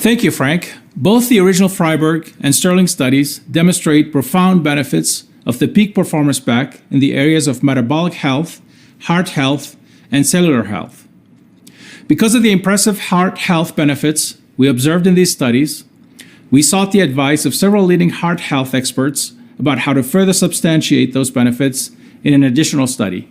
Thank you, Frank. Both the original Freiberg and Sterling studies demonstrate profound benefits of the Peak Performance Pack in the areas of metabolic health, heart health, and cellular health. Because of the impressive heart health benefits we observed in these studies, we sought the advice of several leading heart health experts about how to further substantiate those benefits in an additional study.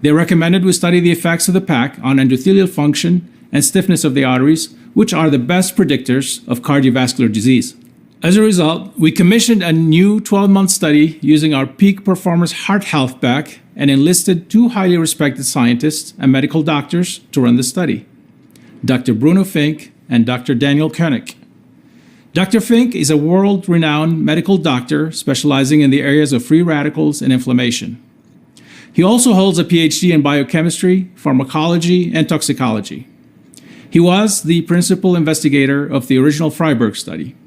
They recommended we study the effects of the pack on endothelial function and stiffness of the arteries, which are the best predictors of cardiovascular disease. As a result, we commissioned a new 12-month study using our Peak Performance Heart Health Pack and enlisted two highly respected scientists and medical doctors to run the study, Dr. Bruno Fink and Dr. Daniel Koenig. Dr. Fink is a world-renowned medical doctor specializing in the areas of free radicals and inflammation. He also holds a PhD in biochemistry, pharmacology, and toxicology. He was the principal investigator of the original Freiberg study.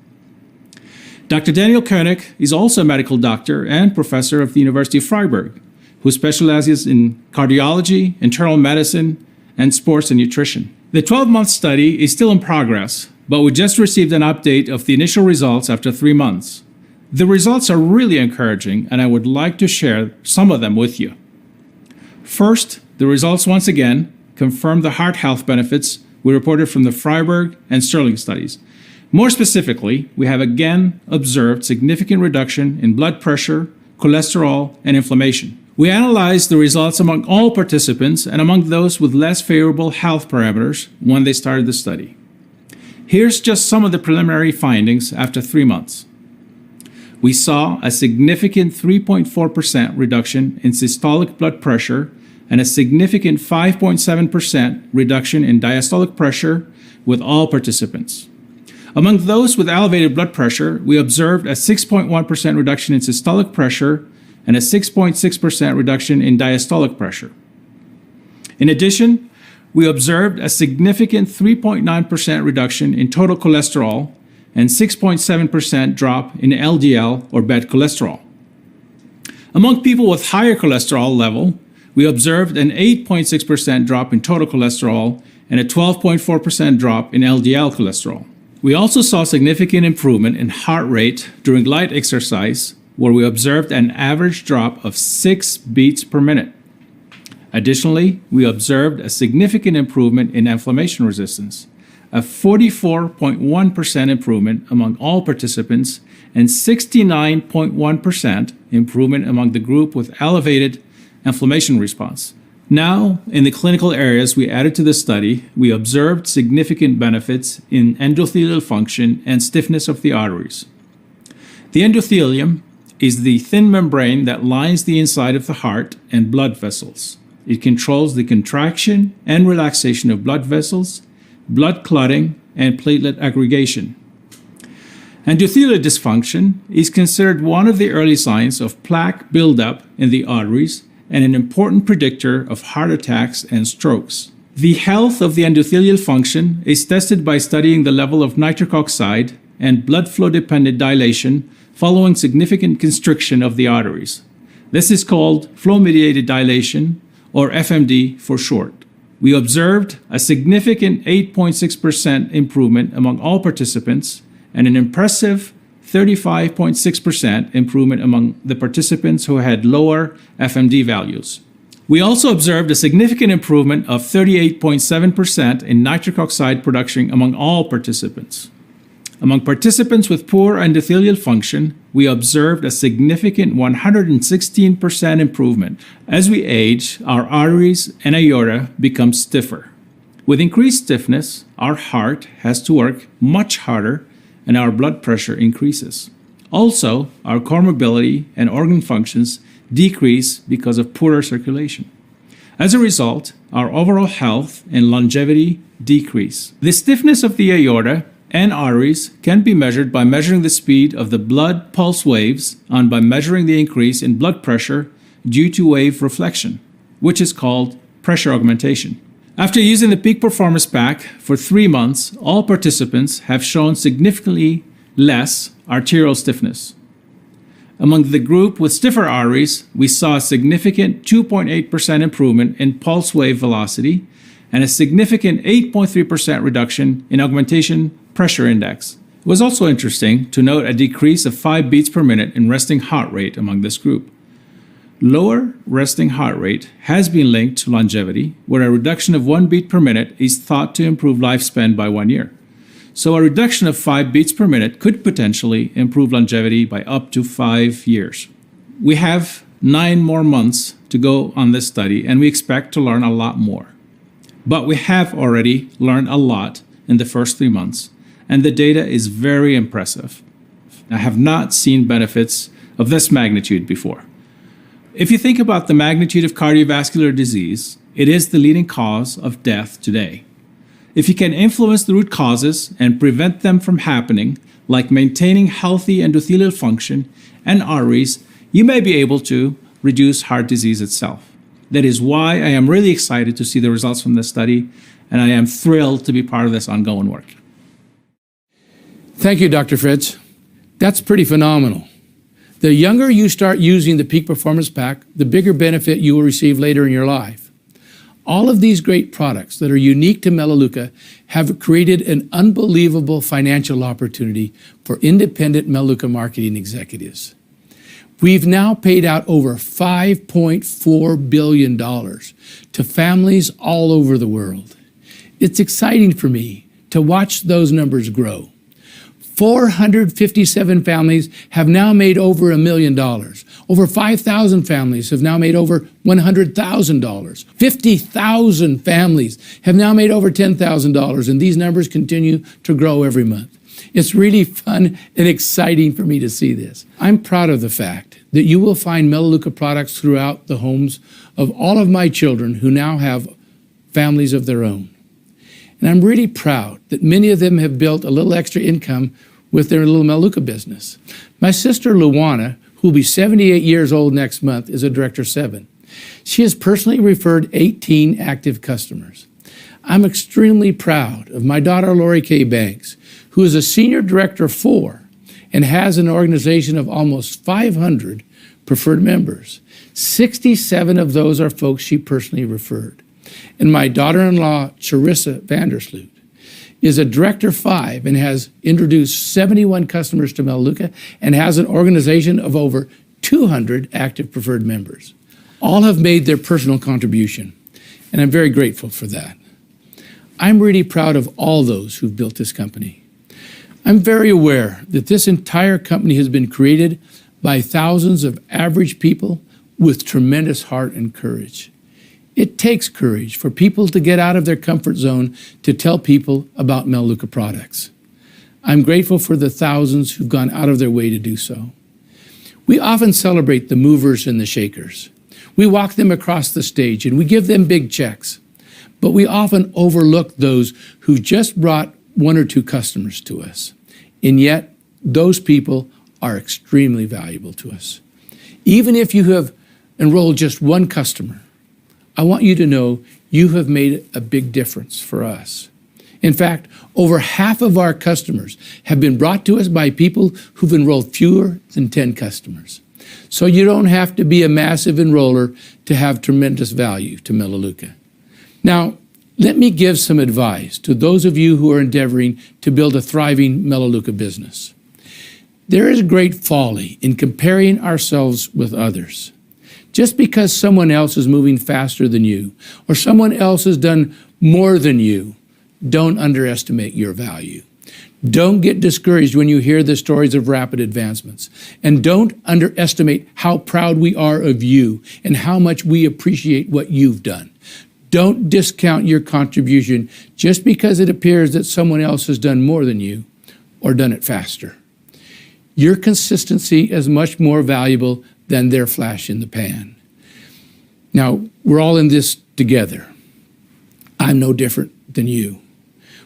Dr. Daniel Koenig is also a medical doctor and professor of the University of Freiberg, who specializes in cardiology, internal medicine, and sports and nutrition. The 12-month study is still in progress, but we just received an update of the initial results after 3 months. The results are really encouraging, and I would like to share some of them with you. First, the results once again confirm the heart health benefits we reported from the Freiberg and Sterling studies. More specifically, we have again observed significant reduction in blood pressure, cholesterol, and inflammation. We analyzed the results among all participants and among those with less favorable health parameters when they started the study. Here's just some of the preliminary findings after 3 months. We saw a significant 3.4% reduction in systolic blood pressure and a significant 5.7% reduction in diastolic pressure with all participants. Among those with elevated blood pressure, we observed a 6.1% reduction in systolic pressure and a 6.6% reduction in diastolic pressure. In addition, we observed a significant 3.9% reduction in total cholesterol and 6.7% drop in LDL or bad cholesterol. Among people with higher cholesterol level, we observed an 8.6% drop in total cholesterol and a 12.4% drop in LDL cholesterol. We also saw significant improvement in heart rate during light exercise, where we observed an average drop of 6 beats per minute. Additionally, we observed a significant improvement in inflammation resistance, a 44.1% improvement among all participants and 69.1% improvement among the group with elevated inflammation response. Now, in the clinical areas we added to the study, we observed significant benefits in endothelial function and stiffness of the arteries. The endothelium is the thin membrane that lines the inside of the heart and blood vessels. It controls the contraction and relaxation of blood vessels, blood clotting, and platelet aggregation. Endothelial dysfunction is considered one of the early signs of plaque buildup in the arteries and an important predictor of heart attacks and strokes. The health of the endothelial function is tested by studying the level of nitric oxide and blood flow-dependent dilation following significant constriction of the arteries. This is called flow-mediated dilation, or FMD for short. We observed a significant 8.6% improvement among all participants and an impressive 35.6% improvement among the participants who had lower FMD values. We also observed a significant improvement of 38.7% in nitric oxide production among all participants. Among participants with poor endothelial function, we observed a significant 116% improvement. As we age, our arteries and aorta become stiffer. With increased stiffness, our heart has to work much harder and our blood pressure increases. Also, our core mobility and organ functions decrease because of poorer circulation. As a result, our overall health and longevity decrease. The stiffness of the aorta and arteries can be measured by measuring the speed of the blood pulse waves and by measuring the increase in blood pressure due to wave reflection, which is called pressure augmentation. After using the Peak Performance Pack for 3 months, all participants have shown significantly less arterial stiffness. Among the group with stiffer arteries, we saw a significant 2.8% improvement in pulse wave velocity and a significant 8.3% reduction in augmentation pressure index. It was also interesting to note a decrease of 5 beats per minute in resting heart rate among this group. Lower resting heart rate has been linked to longevity, where a reduction of 1 beat per minute is thought to improve lifespan by 1 year. So a reduction of 5 beats per minute could potentially improve longevity by up to 5 years. We have 9 more months to go on this study, and we expect to learn a lot more. But we have already learned a lot in the first 3 months, and the data is very impressive. I have not seen benefits of this magnitude before. If you think about the magnitude of cardiovascular disease, it is the leading cause of death today. If you can influence the root causes and prevent them from happening, like maintaining healthy endothelial function and arteries, you may be able to reduce heart disease itself. That is why I am really excited to see the results from this study, and I am thrilled to be part of this ongoing work. Thank you, Dr. Fritz. That's pretty phenomenal. The younger you start using the Peak Performance Pack, the bigger benefit you will receive later in your life. All of these great products that are unique to Melaleuca have created an unbelievable financial opportunity for independent Melaleuca marketing executives. We've now paid out over $5.4 billion to families all over the world. It's exciting for me to watch those numbers grow. 457 families have now made over $1 million. Over 5,000 families have now made over $100,000. 50,000 families have now made over $10,000, and these numbers continue to grow every month. It's really fun and exciting for me to see this. I'm proud of the fact that you will find Melaleuca products throughout the homes of all of my children who now have families of their own. And I'm really proud that many of them have built a little extra income with their little Melaleuca business. My sister Luana, who will be 78 years old next month, is a Director 7. She has personally referred 18 active customers. I'm extremely proud of my daughter Lori K. Banks, who is a Senior Director 4 and has an organization of almost 500 preferred members. 67 of those are folks she personally referred. And my daughter-in-law, Charissa Vandersloot, is a Director 5 and has introduced 71 customers to Melaleuca and has an organization of over 200 active preferred members. All have made their personal contribution, and I'm very grateful for that. I'm really proud of all those who've built this company. I'm very aware that this entire company has been created by thousands of average people with tremendous heart and courage. It takes courage for people to get out of their comfort zone to tell people about Melaleuca products. I'm grateful for the thousands who've gone out of their way to do so. We often celebrate the movers and the shakers. We walk them across the stage and we give them big checks. But we often overlook those who just brought 1 or 2 customers to us. And yet, those people are extremely valuable to us. Even if you have enrolled just 1 customer, I want you to know you have made a big difference for us. In fact, over half of our customers have been brought to us by people who've enrolled fewer than 10 customers. So you don't have to be a massive enroller to have tremendous value to Melaleuca. Now, let me give some advice to those of you who are endeavoring to build a thriving Melaleuca business. There is great folly in comparing ourselves with others. Just because someone else is moving faster than you, or someone else has done more than you, don't underestimate your value. Don't get discouraged when you hear the stories of rapid advancements. And don't underestimate how proud we are of you and how much we appreciate what you've done. Don't discount your contribution just because it appears that someone else has done more than you or done it faster. Your consistency is much more valuable than their flash in the pan. Now, we're all in this together. I'm no different than you.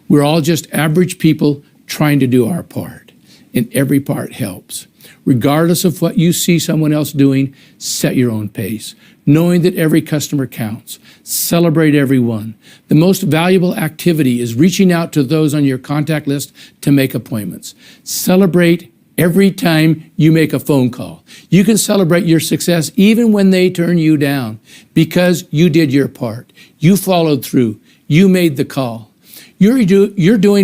We're all just average people trying to do our part, and every part helps. Regardless of what you see someone else doing, set your own pace, knowing that every customer counts. Celebrate everyone. The most valuable activity is reaching out to those on your contact list to make appointments. Celebrate every time you make a phone call. You can celebrate your success even when they turn you down because you did your part. You followed through. You made the call. You're doing